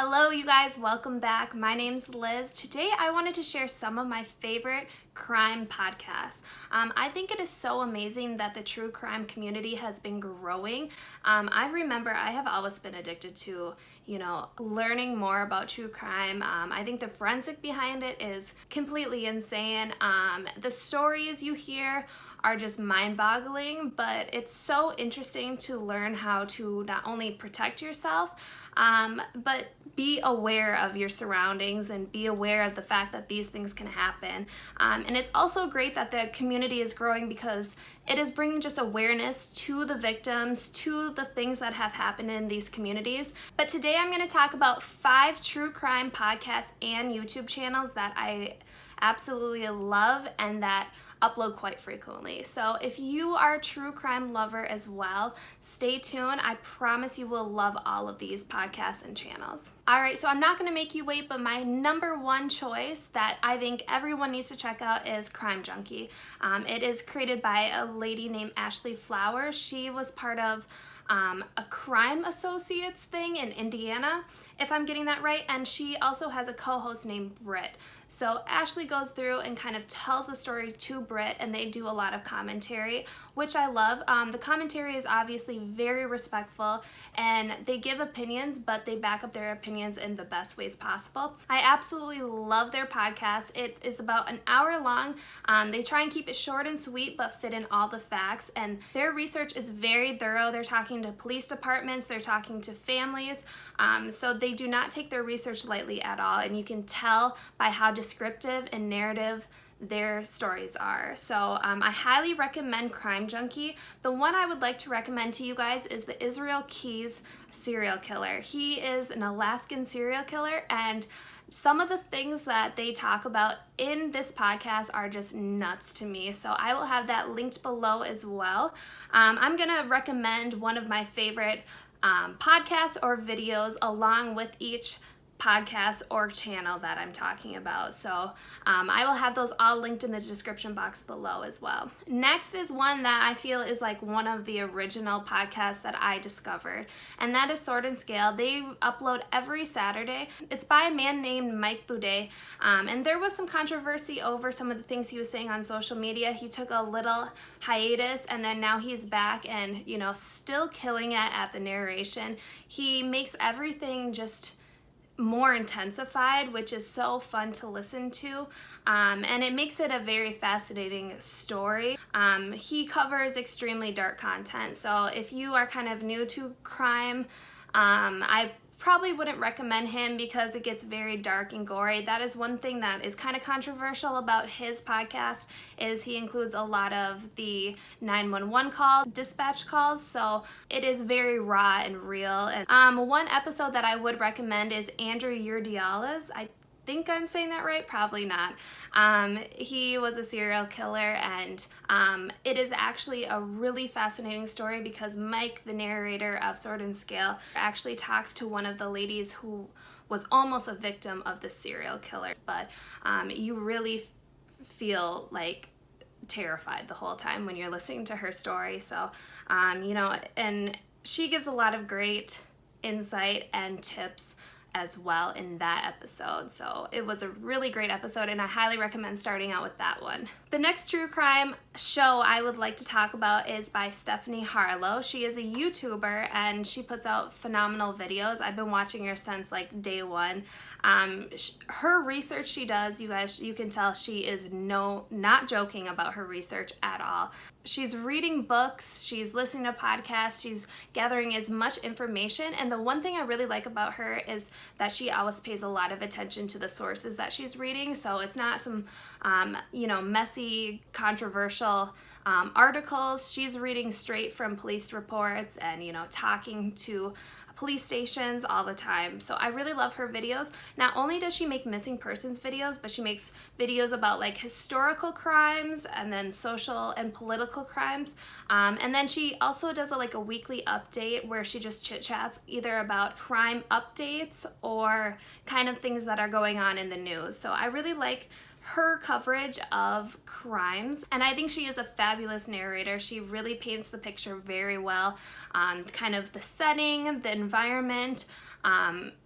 Hello you guys, welcome back. My name's Liz. Today I wanted to share some of my favorite crime podcasts. I think it is so amazing that the true crime community has been growing. I remember I have always been addicted to, learning more about true crime. I think the forensic behind it is completely insane. The stories you hear are just mind-boggling, but it's so interesting to learn how to not only protect yourself, but be aware of your surroundings and be aware of the fact that these things can happen. And it's also great that the community is growing because it is bringing just awareness to the victims, to the things that have happened in these communities. But today I'm going to talk about 5 true crime podcasts and YouTube channels that I absolutely love and that upload quite frequently. So if you are a true crime lover as well, stay tuned. I promise you will love all of these podcasts and channels. Alright, so I'm not going to make you wait, but my number one choice that I think everyone needs to check out is Crime Junkie. It is created by a lady named Ashley Flowers. She was part of a crime associates thing in Indiana, if I'm getting that right, and she also has a co-host named Britt. So Ashley goes through and kind of tells the story to Britt, and they do a lot of commentary, which I love. The commentary is obviously very respectful, and they give opinions, but they back up their opinions in the best ways possible. I absolutely love their podcast. It is about an hour long. They try and keep it short and sweet, but fit in all the facts, and their research is very thorough. They're talking to police departments, they're talking to families, so they do not take their research lightly at all, and you can tell by how descriptive and narrative their stories are. So I highly recommend Crime Junkie. The one I would like to recommend to you guys is the Israel Keys serial killer. He is an Alaskan serial killer, and some of the things that they talk about in this podcast are just nuts to me. So I will have that linked below as well. I'm gonna recommend one of my favorite podcasts or videos along with each podcast or channel that I'm talking about. So I will have those all linked in the description box below as well. Next is one that I feel is like one of the original podcasts that I discovered, and that is Sword and Scale. They upload every Saturday. It's by a man named Mike Boudet, and there was some controversy over some of the things he was saying on social media. He took a little hiatus, and then now he's back and, still killing it at the narration. He makes everything just more intensified, which is so fun to listen to, and it makes it a very fascinating story. He covers extremely dark content, so if you are kind of new to crime, I probably wouldn't recommend him because it gets very dark and gory. That is one thing that is kind of controversial about his podcast, is he includes a lot of the 911 calls, dispatch calls, so it is very raw and real. And one episode that I would recommend is Andrew Urdiala's. I think I'm saying that right, probably not. He was a serial killer, and it is actually a really fascinating story because Mike, the narrator of Sword and Scale, actually talks to one of the ladies who was almost a victim of the serial killer, but you really feel like terrified the whole time when you're listening to her story. So and she gives a lot of great insight and tips as well in that episode. So it was a really great episode, and I highly recommend starting out with that one. The next true crime show I would like to talk about is by Stephanie Harlowe. She is a YouTuber, and she puts out phenomenal videos. I've been watching her since like day one. Her research she does, you guys, you can tell she is not joking about her research at all. She's reading books, she's listening to podcasts, she's gathering as much information, and the one thing I really like about her is that she always pays a lot of attention to the sources that she's reading, so it's not some messy, controversial articles. She's reading straight from police reports and talking to police stations all the time. So I really love her videos. Not only does she make missing persons videos, but she makes videos about like historical crimes and then social and political crimes. And then she also does a weekly update where she just chit chats either about crime updates or kind of things that are going on in the news. So I really like her coverage of crimes, and I think she is a fabulous narrator. She really paints the picture very well, kind of the setting, the environment,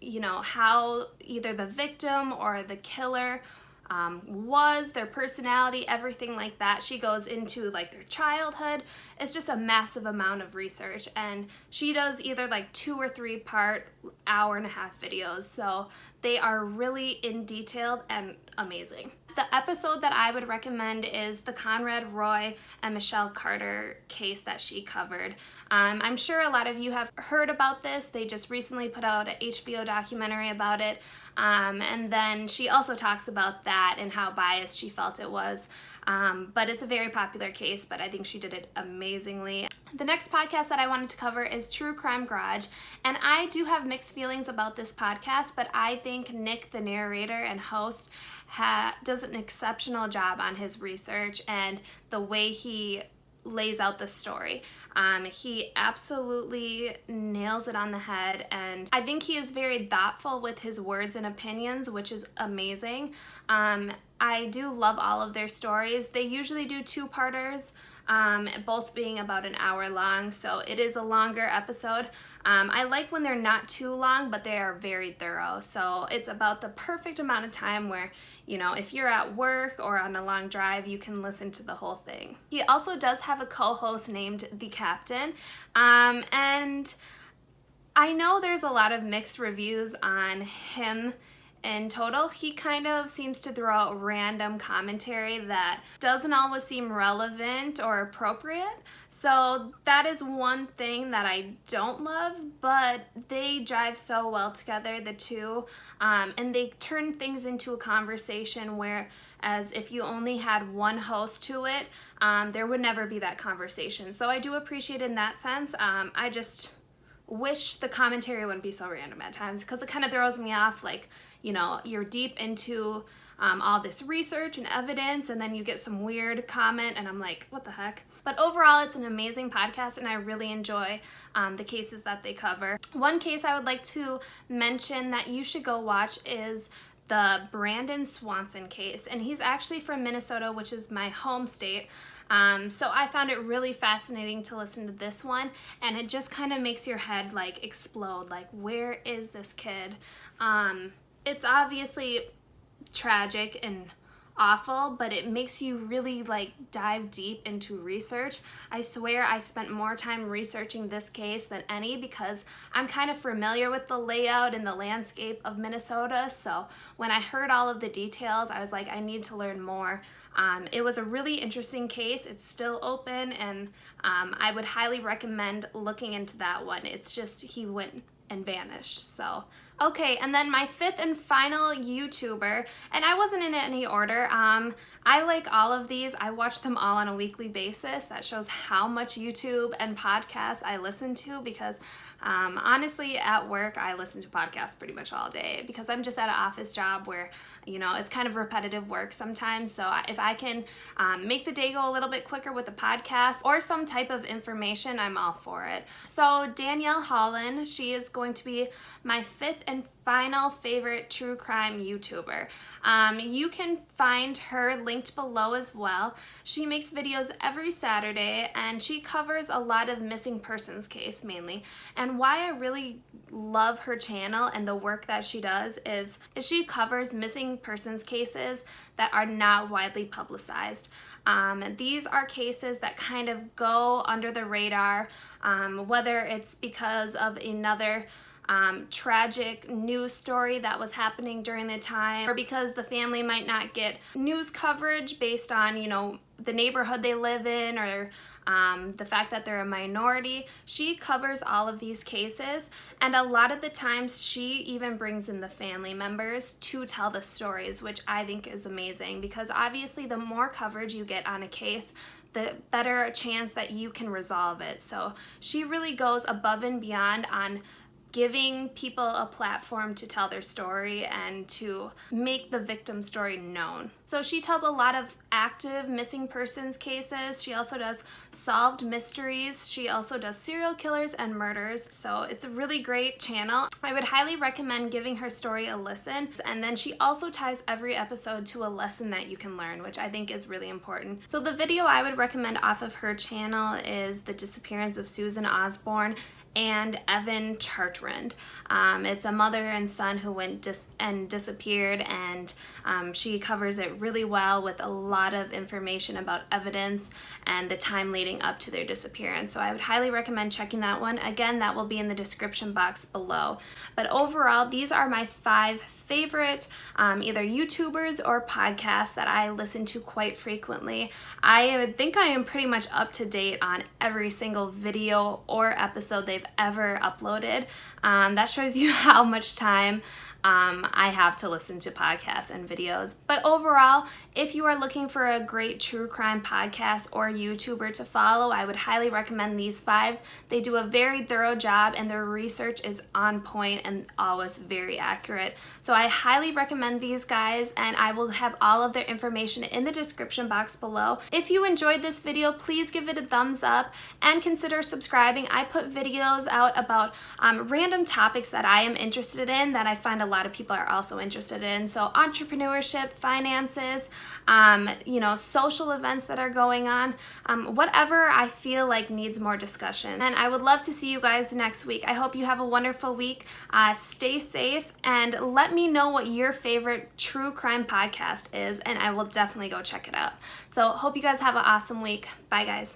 you know, how either the victim or the killer was, their personality, everything like that. She goes into like their childhood. It's just a massive amount of research, and she does either like 2 or 3 part hour-and-a-half videos, so they are really in detailed and amazing. The episode that I would recommend is the Conrad Roy and Michelle Carter case that she covered. I'm sure a lot of you have heard about this. They just recently put out an HBO documentary about it. And then she also talks about that and how biased she felt it was. But it's a very popular case, but I think she did it amazingly. The next podcast that I wanted to cover is True Crime Garage, and I do have mixed feelings about this podcast, but I think Nick, the narrator and host, does an exceptional job on his research and the way he lays out the story. He absolutely nails it on the head, and I think he is very thoughtful with his words and opinions, which is amazing. I do love all of their stories. They usually do 2-parters, both being about an hour long, so it is a longer episode. I like when they're not too long, but they are very thorough, so it's about the perfect amount of time where, you know, if you're at work or on a long drive, you can listen to the whole thing. He also does have a co-host named The Captain, and I know there's a lot of mixed reviews on him. In total, he kind of seems to throw out random commentary that doesn't always seem relevant or appropriate. So that is one thing that I don't love, but they jive so well together, the two, and they turn things into a conversation where, as if you only had one host to it, there would never be that conversation. So I do appreciate it in that sense. I just wish the commentary wouldn't be so random at times, because it kind of throws me off. Like, you know, you're deep into all this research and evidence, and then you get some weird comment, and I'm like, what the heck? But overall, it's an amazing podcast, and I really enjoy the cases that they cover. One case I would like to mention that you should go watch is the Brandon Swanson case, and he's actually from Minnesota, which is my home state. So I found it really fascinating to listen to this one, and it just kind of makes your head like explode, like, where is this kid? It's obviously tragic and awful, but it makes you really like dive deep into research. I swear I spent more time researching this case than any, because I'm kind of familiar with the layout and the landscape of Minnesota, so when I heard all of the details, I was like, I need to learn more. It was a really interesting case. It's still open, and I would highly recommend looking into that one. It's just, he went and vanished. So okay, and then my 5th and final YouTuber, and I wasn't in any order. I like all of these. I watch them all on a weekly basis. That shows how much YouTube and podcasts I listen to, because honestly, at work, I listen to podcasts pretty much all day, because I'm just at an office job where, you know, it's kind of repetitive work sometimes. So if I can make the day go a little bit quicker with a podcast or some type of information, I'm all for it. So Danelle Hallan, she is going to be my 5th and final favorite true crime YouTuber. You can find her linked below as well. She makes videos every Saturday, and she covers a lot of missing persons case mainly. And why I really love her channel and the work that she does is she covers missing persons cases that are not widely publicized. These are cases that kind of go under the radar, whether it's because of another tragic news story that was happening during the time, or because the family might not get news coverage based on, you know, the neighborhood they live in, or the fact that they're a minority. She covers all of these cases, and a lot of the times she even brings in the family members to tell the stories, which I think is amazing, because obviously the more coverage you get on a case, the better chance that you can resolve it. So she really goes above and beyond on giving people a platform to tell their story and to make the victim story known. So she tells a lot of active missing persons cases. She also does solved mysteries. She also does serial killers and murders. So it's a really great channel. I would highly recommend giving her story a listen. And then she also ties every episode to a lesson that you can learn, which I think is really important. So the video I would recommend off of her channel is The Disappearance of Susan Osborne and Evan Chartrand. It's a mother and son who went disappeared, and she covers it really well with a lot of information about evidence and the time leading up to their disappearance. So I would highly recommend checking that one. Again, that will be in the description box below. But overall, these are my 5 favorite either YouTubers or podcasts that I listen to quite frequently. I would think I am pretty much up to date on every single video or episode they've ever uploaded. That shows you how much time I have to listen to podcasts and videos. But overall, if you are looking for a great true crime podcast or YouTuber to follow, I would highly recommend these 5. They do a very thorough job and their research is on point and always very accurate. So I highly recommend these guys, and I will have all of their information in the description box below. If you enjoyed this video, please give it a thumbs up and consider subscribing. I put videos out about random topics that I am interested in that I find a lot of people are also interested in. So entrepreneurship, finances, social events that are going on, whatever I feel like needs more discussion. And I would love to see you guys next week. I hope you have a wonderful week. Stay safe and let me know what your favorite true crime podcast is, and I will definitely go check it out. So hope you guys have an awesome week. Bye guys.